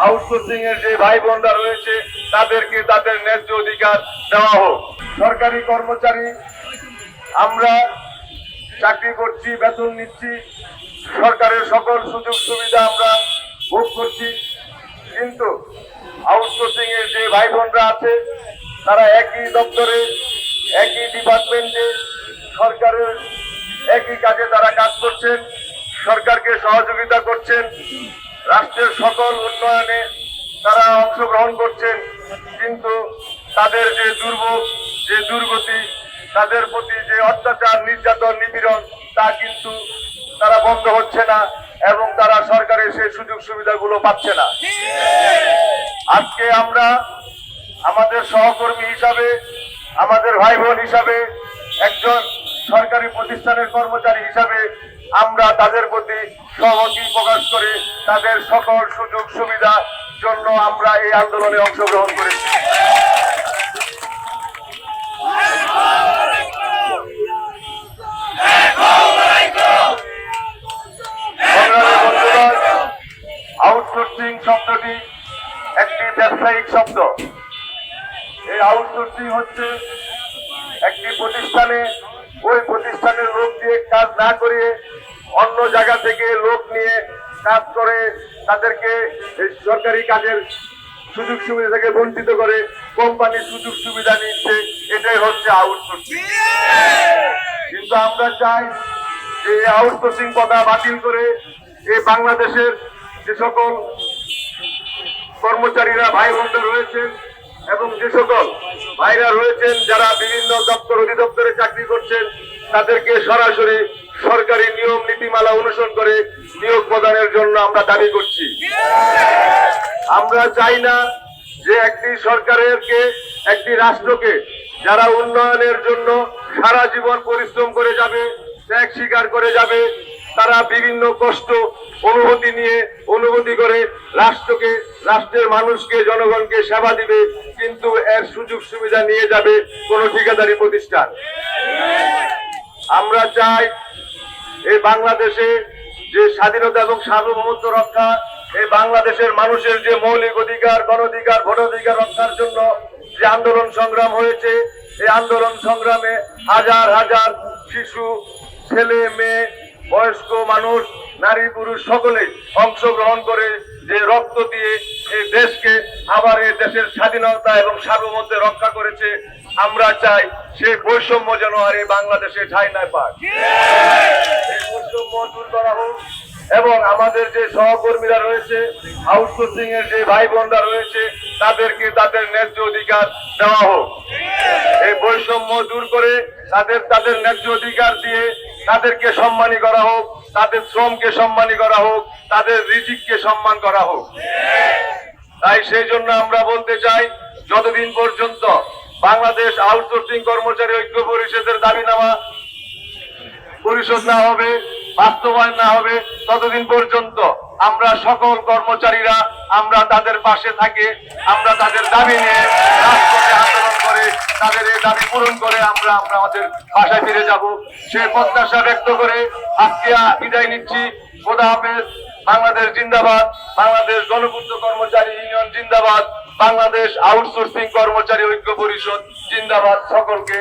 Outsourcing এর যে ভাই বোনরা রয়েছে তাদেরকে তাদের ন্যায্য অধিকার দেওয়া হোক। সরকারি কর্মচারী আমরা চাকরি করছি, বেতন নিচ্ছি, সরকারের সকল সুযোগ সুবিধা আমরা ভোগ করছি, কিন্তু আউটসোর্সিং এর যে ভাই বোনরা আছে তারা একই দপ্তরে, একই ডিপার্টমেন্টে, সরকারের একই কাজে তারা কাজ করছেন, সরকারকে সহযোগিতা করছেন, রাষ্ট্রের সকল উন্নয়নে তারা অংশগ্রহণ করছেন, কিন্তু তাদের যে দুর্ভোগ, যে দুর্গতি, তাদের প্রতি যে অত্যাচার, নির্যাতন, নিপীড়ন তা কিন্তু তারা বন্ধ হচ্ছে না এবং তারা সরকারের সেই সুযোগ সুবিধাগুলো পাচ্ছে না। আজকে আমরা আমাদের সহকর্মী হিসাবে, আমাদের ভাই বোন হিসাবে, একজন সরকারি প্রতিষ্ঠানের কর্মচারী হিসাবে আমরা তাদের প্রতি সহমতি প্রকাশ করে তাদের সকল সুযোগ সুবিধা জন্য আমরা এই আন্দোলনে অংশগ্রহণ করেছি। আউটসোর্সিং শব্দটি একটি ব্যবসায়িক শব্দ। এই আউটসোর্সিং হচ্ছে একটি প্রতিষ্ঠানে ওই প্রতিষ্ঠানের লোক দিয়ে কাজ না করিয়ে অন্য জায়গা থেকে লোক নিয়ে কাজ করে তাদেরকে সরকারি কাজের সুযোগ সুবিধা থেকে বঞ্চিত করে কোম্পানির সুযোগ সুবিধা নিচ্ছে, এটাই হচ্ছে আউটসোর্সিং। কিন্তু আমরা চাই যে আউটসোর্সিং কথা বাতিল করে এই বাংলাদেশের যে সকল কর্মচারীরা ভাই বোনরা রয়েছেন এবং যে সকল ভাইরা রয়েছেন যারা বিভিন্ন দপ্তর অধিদপ্তরে চাকরি করছেন তাদেরকে সরাসরি সরকারি নিয়ম নীতিমালা অনুসরণ করে নিয়োগ প্রদানের জন্য আমরা দাবি করছি। আমরা চাই না যে একটি সরকারকে, একটি রাষ্ট্রকে যারা উন্নয়নের জন্য সারা জীবন পরিশ্রম করে যাবে, ত্যাগ স্বীকার করে যাবে, তারা বিভিন্ন কষ্ট অনুভূতি করে রাষ্ট্রকে, রাষ্ট্রের মানুষকে, জনগণকে সেবা দিবে, কিন্তু এর সুযোগ সুবিধা নিয়ে যাবে কোন ঠিকাদারি প্রতিষ্ঠান। আমরা চাই এই বাংলাদেশে যে স্বাধীনতা এবং সার্বভৌমত্ব রক্ষা, এই বাংলাদেশের মানুষের যে মৌলিক অধিকার, গণঅধিকার, ভোটাধিকার রক্ষার জন্য যে আন্দোলন সংগ্রাম হয়েছে, এই আন্দোলন সংগ্রামে হাজার হাজার শিশু, ছেলে মেয়ে, বয়স্ক মানুষ, নারী পুরুষ সকলে অংশগ্রহণ করে যে রক্ত দিয়ে এই দেশকে আবার এই দেশের স্বাধীনতা এবং সার্বভৌমত্ব রক্ষা করেছে, আমরা চাই সেই বৈষম্য যেন আর এই বাংলাদেশে ঠাঁই না পায়। এই বৈষম্য দূর করা হোক এবং আমাদের যে সহকর্মীরা রয়েছে, আউটসোর্সিং এর যে ভাই বোনরা রয়েছে তাদেরকে তাদের ন্যায্য অধিকার দেওয়া হোক। এই বৈষম্য দূর করে তাদের ন্যায্য অধিকার দিয়ে তাদেরকে সম্মানী করা হোক, তাদের শ্রমকে সম্মানী করা হোক, তাদের রিজিককে সম্মান করা হোক। তাই সেই জন্য আমরা বলতে চাই, যতদিন পর্যন্ত বাংলাদেশ আউটসোর্সিং কর্মচারী ঐক্য পরিষদের দাবিনামা পরিশোধ না হবে, বাস্তবায়ন না হবে, ততদিন পর্যন্ত আমরা সকল কর্মচারীরা আমরা তাদের পাশে থাকি, আমরা তাদের দাবি নিয়ে রাজপথে আন্দোলন করে তাদের এই দাবি পূরণ করে আমরা আমাদের বাসায় ফিরে যাব। সে প্রত্যাশা ব্যক্ত করে আজকে বিদায় নিচ্ছি। খোদা হাফেজ। বাংলাদেশ জিন্দাবাদ, বাংলাদেশ গণপূর্ত কর্মচারী ইউনিয়ন জিন্দাবাদ, বাংলাদেশ আউটসোর্সিং কর্মচারী ঐক্য পরিষদ জিন্দাবাদ। সকলকে